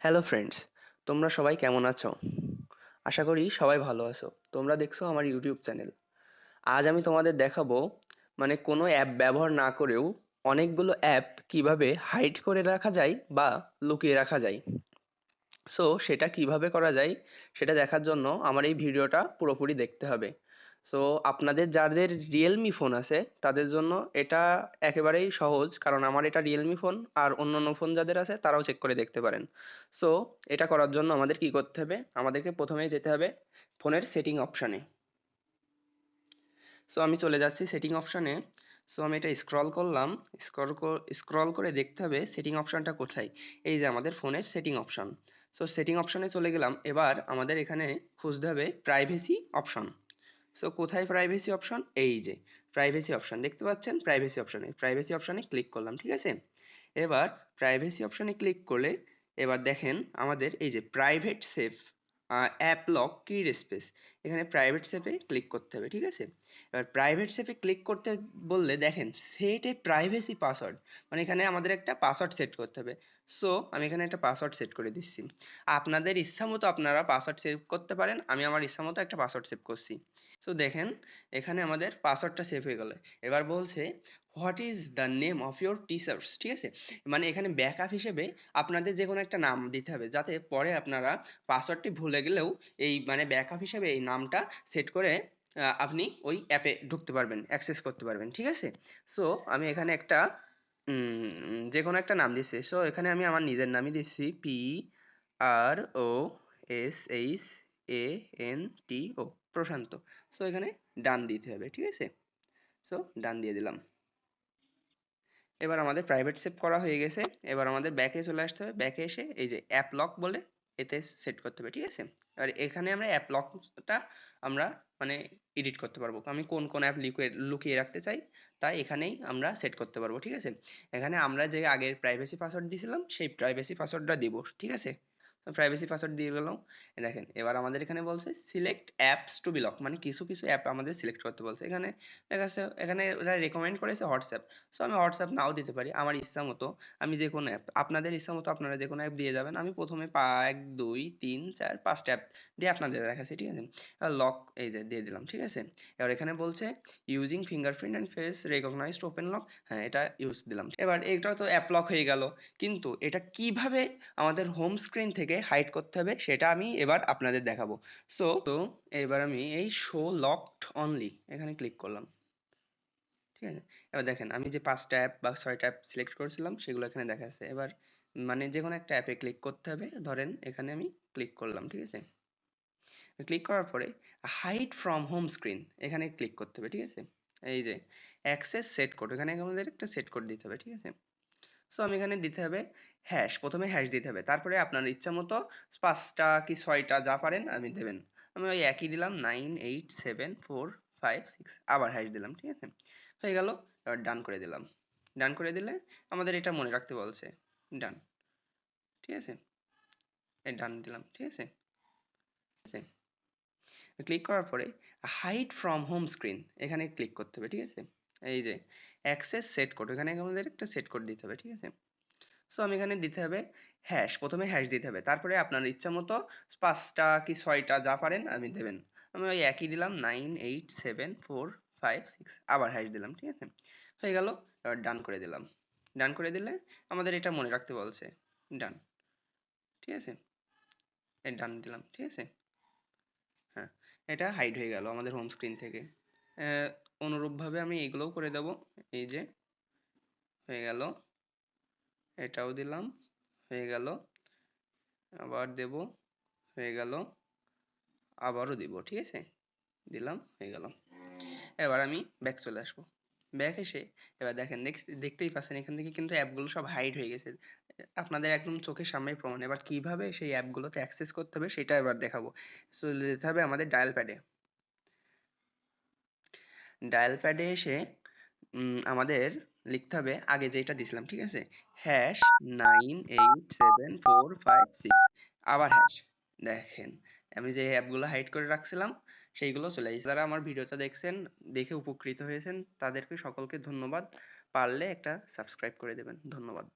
Hello friends, তোমরা সবাই কেমন আছো? আশা করি সবাই ভালো আছো। তোমরা দেখছো আমার ইউটিউব চ্যানেল। আজ আমি তোমাদের দেখাবো কোনো অ্যাপ ব্যবহার না করেও অনেকগুলো অ্যাপ কিভাবে হাইড করে রাখা যায় বা লুকিয়ে রাখা যায়। সেটা কিভাবে করা যায় সেটা দেখার জন্য আমার এই ভিডিওটা পুরোপুরি দেখতে হবে। আপনাদের যাদের রিয়েলমি ফোন আছে তাদের জন্য এটা একেবারেই সহজ, কারণ আমার এটা রিয়েলমি ফোন, আর অন্যান্য ফোন যাদের আছে তারাও চেক করে দেখতে পারেন। সো এটা করার জন্য আমাদের কি করতে হবে, আমাদেরকে প্রথমেই যেতে হবে ফোনের সেটিং অপশানে। আমি চলে যাচ্ছি সেটিং অপশানে। আমি এটা স্ক্রল করলাম। স্ক্রল করে দেখতে হবে সেটিং অপশানটা কোথায়। এই যে আমাদের ফোনের সেটিং অপশান। সেটিং অপশানে চলে গেলাম। এবার আমাদের এখানে খুঁজতে হবে প্রাইভেসি অপশান। কোথায় প্রাইভেসি অপশন? এই যে প্রাইভেসি অপশন দেখতে পাচ্ছেন, প্রাইভেসি অপশনে ক্লিক করলাম, ঠিক আছে। এবার প্রাইভেসি অপশনে ক্লিক করলে এবার দেখেন আমাদের এই যে প্রাইভেট সেভ অ্যাপ লক কির স্পেস, এখানে প্রাইভেট সেভে ক্লিক করতে হবে, ঠিক আছে। এবার প্রাইভেট সেভে ক্লিক করতে বললে দেখেন সেট এ প্রাইভেসি পাসওয়ার্ড, এখানে আমাদের একটা পাসওয়ার্ড সেট করতে হবে। আমি এখানে একটা পাসওয়ার্ড সেট করে দিচ্ছি। আপনাদের ইচ্ছা মতো আপনারা পাসওয়ার্ড সেভ করতে পারেন। আমি আমার ইচ্ছা মতো একটা পাসওয়ার্ড সেভ করছি। দেখেন এখানে আমাদের পাসওয়ার্ডটা সেভ হয়ে গেল। এবার বলছে what is the name of your teachers, ঠিক আছে। এখানে ব্যাকআপ হিসেবে আপনাদের যে কোনো একটা নাম দিতে হবে, যাতে পরে আপনারা পাসওয়ার্ডটি ভুলে গেলেও এই ব্যাকআপ হিসেবে এই নামটা সেট করে আপনি ওই অ্যাপে ঢুকতে পারবেন, অ্যাক্সেস করতে পারবেন, ঠিক আছে। সো আমি এখানে একটা যে কোনো একটা নাম দিচ্ছি। এখানে আমি আমার নিজের নামই দিচ্ছি, PROSHANTO, প্রশান্ত। এখানে ডান দিতে হবে, ঠিক আছে। ডান দিয়ে দিলাম। এবার আমাদের প্রাইভেট সেভ করা হয়ে গেছে। এবার আমাদের ব্যাকে চলে আসতে হবে। ব্যাকে এসে এই যে অ্যাপ লক বলে এতে সেট করতে হবে, ঠিক আছে। আর এখানে আমরা অ্যাপ লকটা আমরা এডিট করতে পারবো। আমি কোন কোন অ্যাপ লুকিয়ে রাখতে চাই তাই এখানেই আমরা সেট করতে পারবো, ঠিক আছে। এখানে আমরা যে আগের প্রাইভেসি পাসওয়ার্ড দিয়েছিলাম সেই প্রাইভেসি পাসওয়ার্ডটা দিব, ঠিক আছে। প্রাইভেসি পাসওয়ার্ড দিয়ে গেলাম। দেখেন এবার আমাদের এখানে বলছে select apps to be lock, কিছু কিছু অ্যাপ আমাদের সিলেক্ট করতে বলছে। এখানে দেখা যাচ্ছে এখানে ওরা রেকমেন্ড করেছে হোয়াটসঅ্যাপ। আমি হোয়াটসঅ্যাপ নাও দিতে পারি আমার ইচ্ছা মতো। আমি যে কোনো অ্যাপ, আপনাদের ইচ্ছা মতো আপনারা যে কোনো অ্যাপ দিয়ে যাবেন। আমি প্রথমে 1 2 3 4 5টা অ্যাপ দিয়ে আপনাদের দেখাচ্ছি, ঠিক আছে। লক এই যে দিয়ে দিলাম, ঠিক আছে। এবার এখানে বলছে using fingerprint and face recognized open lock, হ্যাঁ এটা ইউজ দিলাম। এবার এটা তো অ্যাপ লক হয়ে গেল, কিন্তু এটা কিভাবে আমাদের হোম স্ক্রিন থেকে হাইড করতে হবে সেটা আমি এবার আপনাদের দেখাবো। এবার আমি এই শো লকড অনলি এখানে ক্লিক করলাম, ঠিক আছে। এবার দেখেন আমি যে 5টা অ্যাপ বা 6টা অ্যাপ সিলেক্ট করেছিলাম সেগুলো এখানে দেখাচ্ছে। এবার যে কোনো একটা অ্যাপে ক্লিক করতে হবে। ধরেন এখানে আমি ক্লিক করলাম, ঠিক আছে। ক্লিক করার পরে হাইড ফ্রম হোম স্ক্রিন এখানে ক্লিক করতে হবে, ঠিক আছে। এই যে অ্যাক্সেস সেট কোড, এখানে আমাদের একটা সেট কোড দিতে হবে, ঠিক আছে। আমি এখানে দিতে হবে হ্যাশ, প্রথমে হ্যাশ দিতে হবে, তারপরে আপনার ইচ্ছা মতো 5টা কি 6টা যা পারেন আমি দেবেন। আমি ওই একই দিলাম 987456, আবার হ্যাশ দিলাম, ঠিক আছে। হয়ে গেল। এবার ডান করে দিলাম। ডান করে দিলে আমাদের এটা মনে রাখতে বলছে। ডান, ঠিক আছে। এই ডান দিলাম, ঠিক আছে। ক্লিক করার পরে হাইড ফ্রম হোম স্ক্রিন এখানে ক্লিক করতে হবে, ঠিক আছে। এই যে অ্যাক্সেস সেট কোড, এখানে আমাদের একটা সেট কোড দিতে হবে, ঠিক আছে। আমি এখানে দিতে হবে হ্যাশ, প্রথমে হ্যাশ দিতে হবে, তারপরে আপনার ইচ্ছা মতো 5টা কি 6টা যা পারেন আমি দেবেন। আমি ওই একই দিলাম 987456, আবার হ্যাশ দিলাম, ঠিক আছে। হয়ে গেল। এবার ডান করে দিলাম। ডান করে দিলে আমাদের এটা মনে রাখতে বলছে। ডান, ঠিক আছে। এই ডান দিলাম, ঠিক আছে। হ্যাঁ, এটা হাইড হয়ে গেল আমাদের হোম স্ক্রিন থেকে। অনুরূপভাবে আমি এগুলোও করে দেব। এই যে হয়ে গেল, এটাও দিলাম, হয়ে গেল, আবার দেব, হয়ে গেল, আবারও দিব, ঠিক আছে। দিলাম, হয়ে গেল। এবার আমি ব্যাক চলে আসবো। ব্যাক এসে এবার দেখেন দেখতেই পাচ্ছেন এখান থেকে কিন্তু অ্যাপগুলো সব হাইড হয়ে গেছে। আপনাদের একদম চোখের সামনেই প্রমাণ। এবার কিভাবে সেই অ্যাপগুলোতে অ্যাক্সেস করতে হবে সেটা এবার দেখাবো। যেতে হবে আমাদের ডায়াল প্যাডে। ডায়াল প্যাডে এসে আমাদের লিখতে হবে আগে যেটা দিছিলাম, ঠিক আছে। হ্যাশ 987456, আবার হ্যাশ। দেখেন আমি যে অ্যাপগুলো হাইড করে রাখছিলাম সেইগুলো চলে এসেছে। যারা আমার ভিডিওটা দেখছেন, দেখে উপকৃত হয়েছেন তাদেরকে সকলকে ধন্যবাদ। পারলে একটা সাবস্ক্রাইব করে দেবেন। ধন্যবাদ।